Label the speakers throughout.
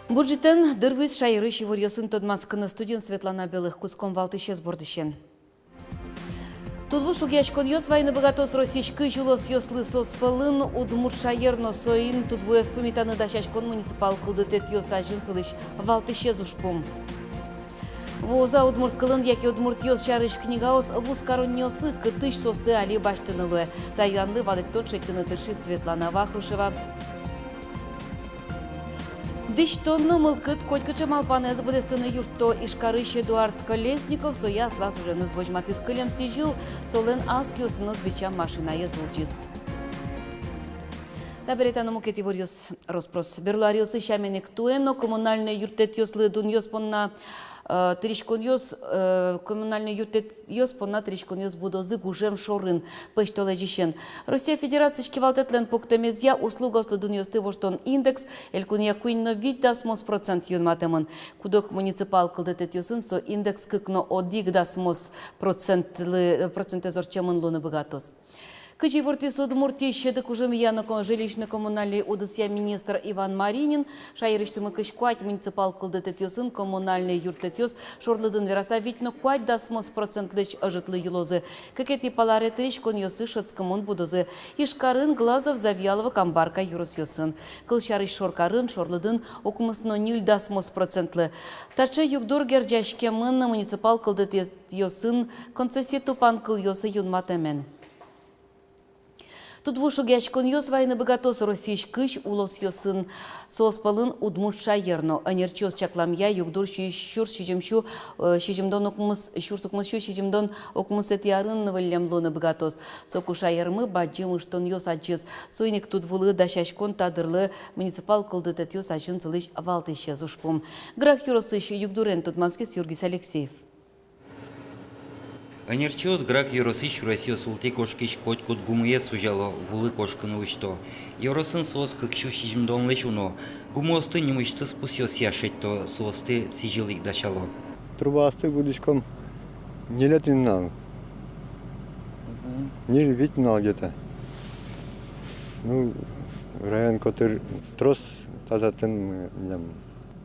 Speaker 1: Бюджеттен дырвыз шайры шивурьосын тодмаскыны студент Светлана Белых куском валтыше сбордыщен. Тудву шугячкон йос вайны богатос росишкы жулос йослы соспылын удмурт шайерно соин тудву эспумитаны дашачкон муниципал кылдытет йос ажын сылыш валтыше зушпум. Воза удмурт кылын яки удмурт йос шарыш книгаос вуз короньосы кытыш состы али баштынылы. Тайюанлы валыктон шектыны тырши Светлана Вахрушева. Диштонно мылкыт котькача малпанез будестыны юртто ишкарыш Эдуард Колесников соя слас уже нызбожматы с кылем сижил солен аскиосыныз бичам машина езулчиз. Таберетану мукети ворьос роспрос. Берлариосы шаменек туэно коммунальный юртет йослы дун йоспонна тришкон йос коммунальный юртет йоспонна тришкон йос будозы гужем шорын пыштолежишен. Россия Федерация шкивалтетлен пуктемезя услуга ослы дун йосты воштон индекс элькуния куинно виддасмос процент юнматемын. Кудок муниципал кылдетет йосын со индекс кыкно одигдасмос проценты зорчемын луны богатос. Кычи вортис удмуртии щедык уже мияно жилищно-коммунальный удысья министр Иван Маринин, шайрыштымы кыш куать муниципал кылдетет йосын коммунальный юртет йос шорлыдын вераса витно куать дасмос процентлыч ажытлы елозы. Кекети паларетрич кон йосы шацкамон будозы. Ишкарын Глазов Завьялова камбарка юрос йосын. Кылшарыш шоркарын шорлыдын окмысно нил дасмос процентлы. Таче югдор герджашкемын муниципал кылдетет йосын концессия тупан кыл йосы юнматемен. Тудву шугячкон йос вайны богатос Российш кыш улос йосын соспалын удмурт шайерно. Анерчос чакламя югдур щур шижимдон окмыс щурсукмыс шижимдон окмыс этиарын вылемлоны богатос. Соку шайермы баджим штон йос аджыз. Сойник тудвулы дашашкон тадырлы муниципал кылдытет йос ажын цылыш валтыще зушпум. Грах юросыш югдурен Тутманскис Юргис Алексеев.
Speaker 2: Анерчиос грак Евросыч Россия султе кошкиш кот кот гумые сужало вулы кошкану что. Евросын сос как щущим дон лечуно. Гумосты не мышцы спусил сяшить то состы сижилик дашало.
Speaker 3: Трубасты будочком не летинал. Не летинал где-то. Ну, район, который трос, тогда тен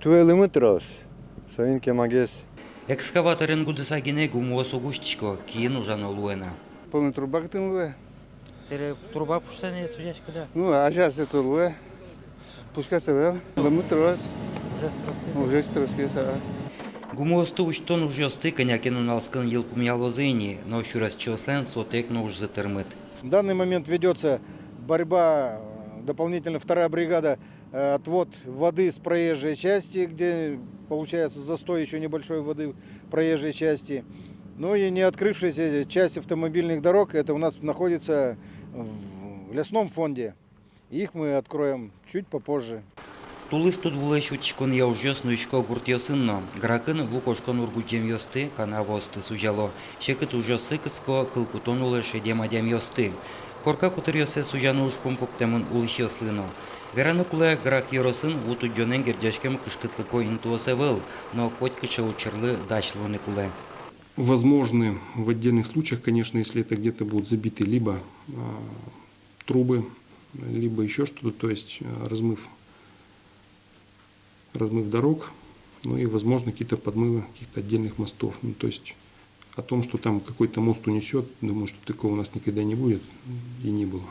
Speaker 3: туэлымы трос. Соинке магес.
Speaker 2: Экскаваторын гудысагине гумос огуштичко киен ужано луэна.
Speaker 4: Полный труба кытын луэ.
Speaker 2: Тере труба пушсане сужашка да.
Speaker 4: Ну, а сейчас это луэ. Пускай совел. Лымы трос. Уже строскеса.
Speaker 2: Гумосты уштон уже стыканя кенуналскан елпум ялозыни, но еще раз чослен сотек но уж затермыт.
Speaker 5: В данный момент ведется борьба, дополнительно вторая бригада, отвод воды с проезжей части, где получается застой еще небольшой воды в проезжей части. Ну и не открывшаяся часть автомобильных дорог, это у нас находится в лесном фонде. Их мы откроем чуть попозже.
Speaker 2: Тулыс тут вулэшучкон я уже снуичко гуртьосынно. Гракын вукошкон ургуджем йосты, канавосты сужало. Шекыт уже сыкыско кылкутон улэше демадям йосты. Корка кутырьосе сужану ушпум поктемын улыщослыно. Верану куле грак йоросын вуту джонен герджашкем кышкытлыко интуосевыл, но коть кыча учерлы дачлуны куле.
Speaker 6: Возможны в отдельных случаях, конечно, если это где-то будут забиты либо трубы, либо еще что-то, то есть размыв дорог, ну и, возможно, какие-то подмывы каких-то отдельных мостов. Ну, то есть о том, что там какой-то мост унесет, думаю, что такого у нас никогда не будет и не было.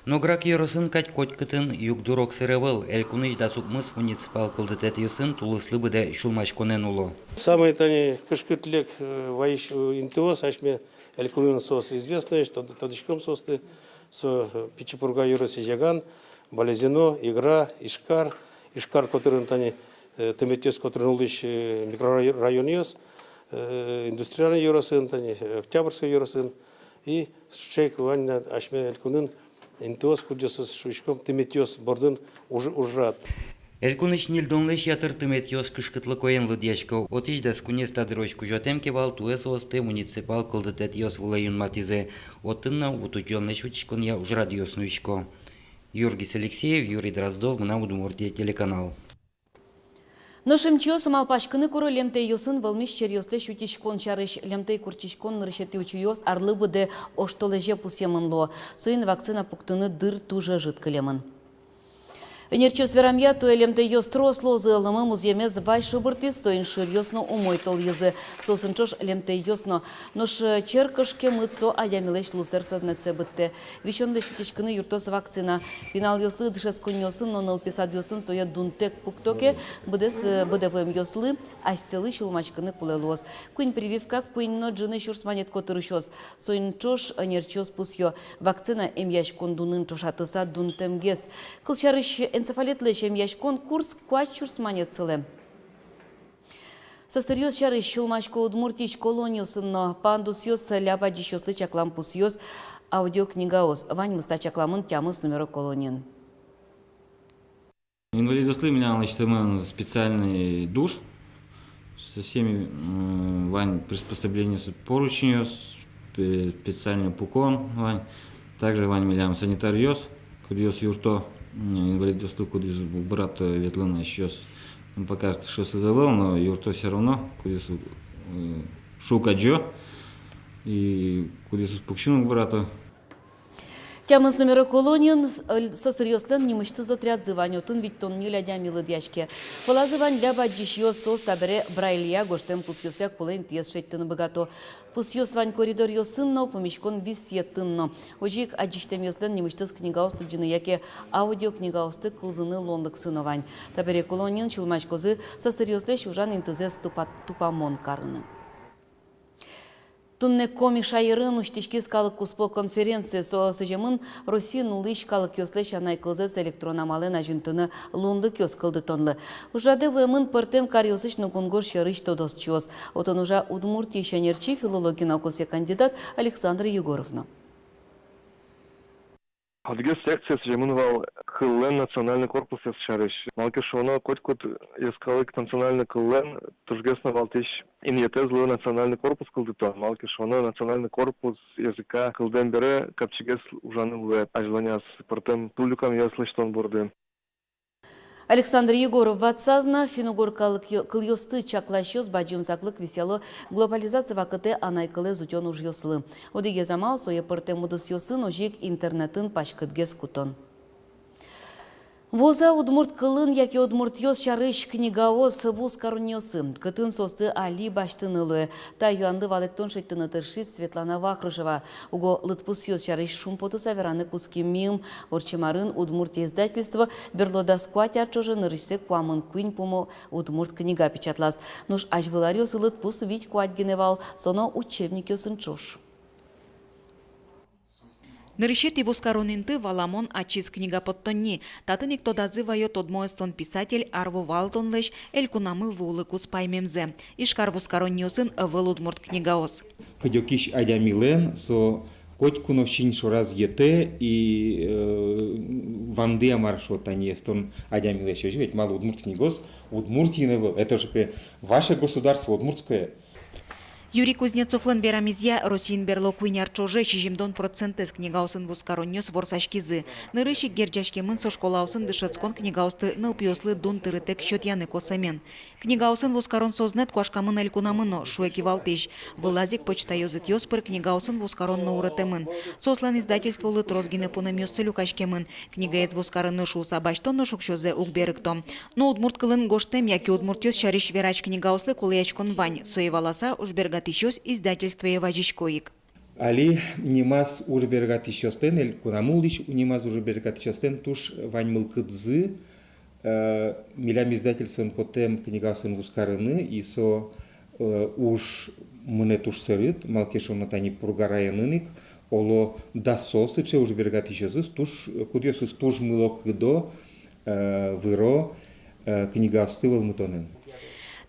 Speaker 2: Но грак йоросын кать котькытын югдурок сыревыл, элькуныч да сукмыс муниципал кылдытет йосын тулыслы быде шулмачконен уло.
Speaker 7: Самый тани кышкытлек ваиш интиос ашме элькунын сос известный, что тодичком состы со Пичепурга юроси жаган, Балезино, Игра, Ишкар, который тани теметес, который улыш микрорайон йос, индустриальный юросын тани, Октябрьский юросын и шейк ванна ашме элькунын интиос кудесос шуишком теметес бордын ужрат.
Speaker 2: Элькуныч нильдонлыш ятыр тыметьос кышкытлы коен лыдьячко. Отич да скунес тадырочку жотемке вал туэсосты муниципал кылдытет йос вулаюн матизе. Отынна утуджонлыш учкон я уж радиоснуичко. Юргис Алексеев, Юрий Дроздов, Мнаудумуртия телеканал.
Speaker 1: Ношемчиос малпашкыны куру лемтей йосын вылмиш черьосты шутичкон чарыш лемтей курчичкон нырышети учуйос арлыбы де оштолеже пусемынло. Соин вакцина пуктыны дыр туже жыткылемын. Нерчос верамья туэлемте ёстрос лозы лымы муземез вай шыбыртис соин шир ёсно умойтыл езы. Сосынчош лемте ёсно. Нош черкышке мыцо аямилеш лусер сознаться бытте. Вещонды шутичканы юртос вакцина. Пинал ёслы дышес куньосын, но нылписад ёсын соя дунтек пуктоке быдевым ёслы, асселы шулмачканы кулелос. Куин прививка, куин но джины шурсманет котырышос. Соинчош нерчос пусьё. Вакцина эмьяш кондунын чошатыса дунтемгес. Кылчарыш энцефалитлы эмьяшкон курс куачурсманет цылы. Состарьёс шары шулмашко удмуртич колониясын, но пандус ёс ляба дищёслы чаклам пусьёс аудиокнигаос. Вань мыста чакламын тямыс номера колониян.
Speaker 8: Инвалидослы меня начали специальный душ со всеми вань приспособлениями поручнью, специальный пукон вань. Также вань милям санитариос, кудиос юрто инвалидослы кудиос брат ветлына еще пока что созывал, но юрто все равно кудиос шукаджо и кудиос пукшину брату.
Speaker 1: Тямыз номера колониян сосырьёслен немышты зотряд зыванётын ведь тон миля милы дяшке. Пола зывань ляба дищёс сос табере брайлия гоштем пусьёся кулен тез шеттыны богато. Пусьёс вань коридор ёсынно, помещкон висьеттынно. Ожик аджиштем ёслен немышты книгаосты джины яке аудиокнигаосты кылзыны лондык сыновань. Табере колониян чулмачкозы сосырьёсле шужан интызес тупамон карыны. Тунне комик шайырын уштишки скалык куспо конференция со сыжемын Россия нулыш калык ёслеш анай кылзес электронамален ажинтыны лунлык ёс кылды тонлы. Ужаде вымын пыртем кариосыш нукунгор шырыш тодос чёс. Отон ужа Удмуртия шанерчи филология наукосе кандидат Александр Егоровна.
Speaker 9: Адыгес секция сжемынвал кыллен национальный корпус ясшарыш. Малкешоно котькот яскалык национальный кыллен тужгесно валтыш иньетезлы национальный корпус кылдыто. Малкешоно национальный корпус языка кылден бере капчигес ужанылы ажланяс портем тулюкам яслыштон бурды.
Speaker 1: Александр Егоров ватсазна финугор кыльосты чаклащёс баджим заклык весело глобализация вакыты анайкылы зутён уж ёслы. Одиге замал сое пырте мудыс ёсын ожик интернетын пашкытгес кутон. Воза удмурт кылын, яки удмурт ёс чарыш книгаос вуз каруньосы. Кытын состы али баштынылы. Та юанды валектон шеттыны тыршит Светлана Вахрушева. Уго лытпус ёс чарыш шумпоты савераны куски мим. Орчимарын удмуртия издательство берлода скватяр чожы нырышсе куамын куин пуму удмурт книга печатлас. Нуш аж выларёсы лытпус вить куат геневал, соно учебник ёсын чош.
Speaker 10: Нырышет его скоронинты валамон ачис книга подтонни. Татын никто дазывает одмоестон писатель Арву Валтонлеш элькунамы вулыкус паймемзе. Ишкар вускаронниосын вылудмурт книгаос.
Speaker 11: Ходёкиш адямилен со котькуно шинь шораз ете и ванды маршотани estон адямилеш. Ведь мало удмурт книгос, удмуртии не был. Это же ваше государство удмуртское.
Speaker 10: Юрий Кузнецовлен верамизья Росин берло куйняр чоже шижимдон процентес книгаусын вускароннёс ворсашкизы. Нырыши герджашкемын со школаусын дышецкон книгаусты нылпиослы дун тырытек счётяны косамен. Книгаусын вускарон сознет куашкамын элькунамыно шуэкивалтыш. Вылазик почта ёзыт ёспыр книгаусын вускарон наурытемын. Сослан издательство лыт розгине пунем ёсцы люкашкемын. Книгаец вускарыны шуса баштонно шукшёзе угберыкто. Но удмурткылын гоштем, яки удмуртёс шариш верач книгауслы кулыячкон вань. Соеваласа ужберга тищёс издательство Еважишкоик.
Speaker 11: Али немаз ужбергатищёстен, эль кунамулдич немаз ужбергатищёстен туш вань мылкыдзы милям издательствен потем книгаусын вускарыны и со уж мыне туш сырыт, малкешон тани пургараянынык, оло дасосыче ужбергатищёсыз туш кудьёсыз туш мылокыдо выро книгаусты вылмытонын.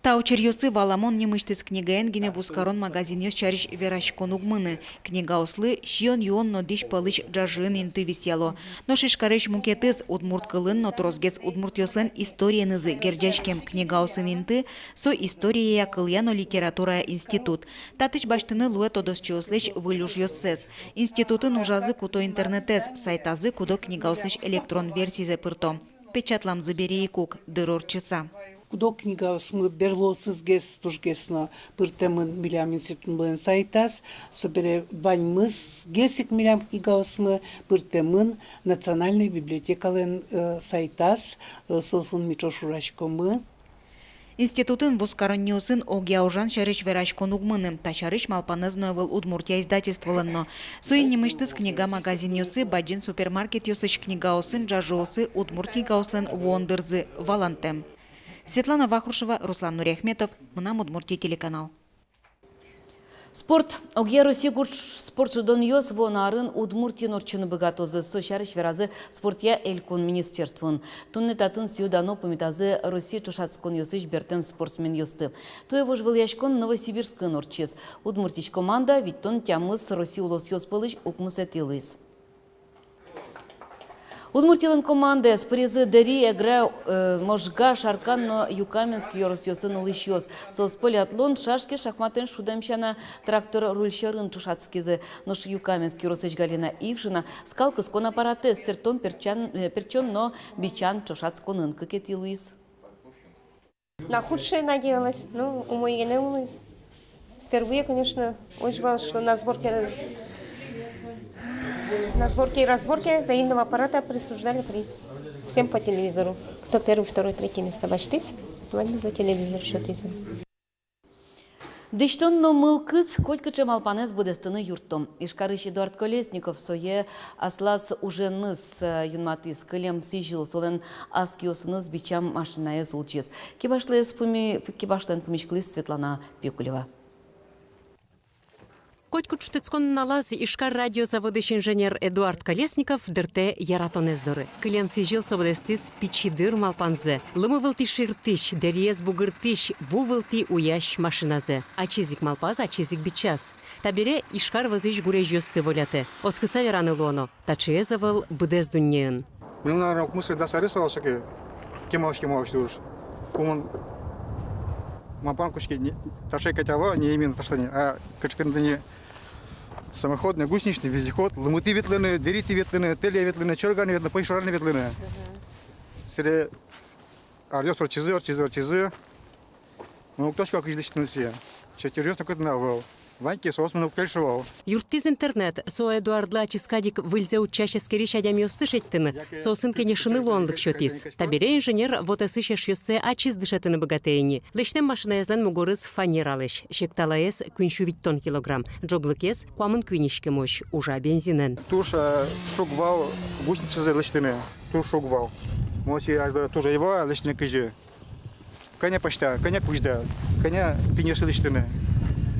Speaker 10: Таучерьёсы валамон немыштыз книгаен гине вускарон магазинёс чариш верашкон угмыны. Книгауслы шион юон нодиш палыч джажын инты висяло. Но шишкареш мукетыз удмурт кылын нотрозгес удмуртёслен историянызы герджашкем книгаусын инты со история кыльяно литература институт. Татыч баштыны луэ тодосчослеш вылюж ёссез. Институтын ужазы куто интернетез, сайтазы кудо книгауслеш электрон версизе пырто. Печатлам забери кук, дырор часа.
Speaker 12: Кудо книга осмы берлосыз гес тужгесно пыртемын милям институтын былен сайтас, собере ваньмыз гесик милям книга осмы пыртемын национальной библиотекален сайтас, сосын мичошурашкомы.
Speaker 10: Институтын вускаронниусын огяужан шарыш верашкон угмыным, тачарыш малпанызновыл Удмуртия издательстволынно. Суин немыштыз книга магазин юсы, баджин супермаркет юсыш книга осын, жажосы Удмуртия гауслен вондырзы валантем. Светлана Вахрушева, Руслан Нуряхметов, Мнам Удмуртия телеканал.
Speaker 1: Спорт. Огеру сигурч спортчудон йос вонарын Удмуртия норчыны богатозы сочарыш веразы спортя элькон министерствун. Тунны татын сюдано помитазы Россия чушацкон йосыш бертем спортсмен йосты. Туе вожвыл яшкон Новосибирскый норчез. Удмуртич команда виттон тямыз Россия улос йос пылыш укмыс этилыз. Удмуртилын команды с призы Дари игра можга шарканно Юкаменский Yorosyoсын улышёс. Сос полиатлон шашки шахматен шудамчана трактор рульшерын чушацкизы. Нош Юкаменский Yorosыч Галина Ившина скалкы скон аппараты сертон перчон, но бичан чушацконын кекетилуис.
Speaker 13: На худшее надеялась, но у моей не улыбалась. Впервые, конечно, очень важно, что на сборке и разборке доимного аппарата присуждали приз. Всем по телевизору. Кто первый, второй, третье место баштис, возьми за телевизор счетизм.
Speaker 1: Дештонно мылкыт котькычы малпанес будестыны юрттом. Ишкарыш Эдуард Колесников сое аслас уже ныз юнматис кылем сижил солен аскиосыныз бичам машиная зулчес. Кибашлен помешклыс Светлана Пекулева.
Speaker 14: Котькут штыцкон налаз Ишкар радиозаводыш инженер Эдуард Колесников дырте яратонездоры. Кылем сижил сободестис пичидыр малпанзе. Лымывылти ширтыш, дерез бугыртыш, вувылти уяш машиназе. Ачизик малпаз, ачизик бичас. Табере Ишкар вазыш гурей жёсты воляте. Оскыса вераны лоно. Тачезавыл бдез дуньен.
Speaker 4: Мен, наверное, мысли да сарысовал, что кемовочки душ. Куман мапанкушки ташей котява не именно таштани, а качкандани самоходный, гусеничный, вездеход, ломыты ветлыны, дерити ветлыны, телия ветлыны, черганы ветлыны, поишураны ветлыны. Среди орёс орчизы. Ну, кто как излечный все. Четырёх такой навел. Ваньки сосману кельшевал.
Speaker 14: Юртиз интернет, со Эдуардла чискадик выльзе учащески решадям ёстышеттыны, со сын кенешыны лонлык счетис. Табере инженер вот эсышеш ёссе ачиз дышетыны богатейни. Лечтем машина езлен мугорыз фанералыш. Шекталаес кюншу тонн килограмм. Джоглыкес куамын кюнишке мощь, уже бензинен.
Speaker 4: Туша шугвал, гусеницы за лечтыны. Туш шугвал. Мочи тоже его лечтыны кыжи. Коня почта, коня пужда, коня пенеши лечтыны.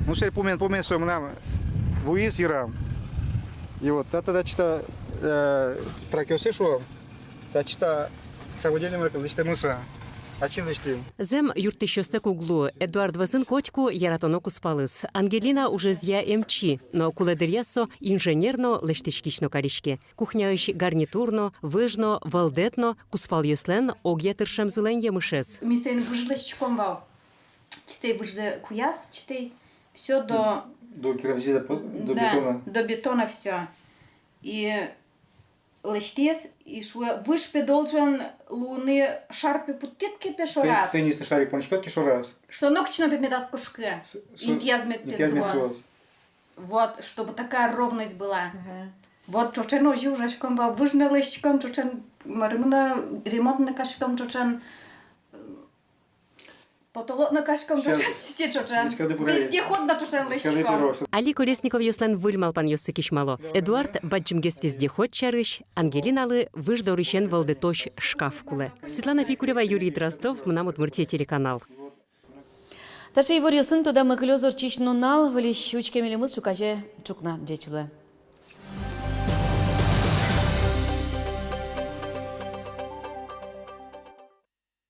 Speaker 4: Ну, теперь помню, что нам вуиз ирам. И вот это чисто тракёсы шо, это чисто соводельным личным мыса.
Speaker 14: Зем юртыщостек углу. Эдуард Вазын котьку яратонок успалыс. Ангелина уже зья МЧ, но куледырьясо инженерно лештичкично каришке. Кухняыш гарнитурно, выжно, валдетно, куспал ёслен, огья тыршем зылен емышес.
Speaker 15: Мистерин выжлещиком вал. Чистей выжзе куяс, чистей. Все до
Speaker 4: керамзида, до бетона.
Speaker 15: До бетона все. И лещтес, и шуе вышпе должен луны шарпе путитки пешо раз.
Speaker 4: Теннисный шарик пончкотки шо раз.
Speaker 15: Что ногчно бедмедас кушке. Интьязмет песос. Вот, чтобы такая ровность была. Вот чочен ожи ужашком, выжне лещиком, чочен ремонтный кашком, чочен потолок на кашком чочен, везде ход на чочен лещиком.
Speaker 14: Али Колесников ёслен выльмалпан ёссы кишмало. Эдуард баджимгес вездеход чарыш, Ангелиналы выждорыщен валдетош шкаф куле. Светлана Пикулева, Юрий Дроздов, Мнам Удмуртия телеканал.
Speaker 1: Ташей ворьосын туда мы клёзор чищнунал, вали щучками лимус шукаже чукна дечилуе.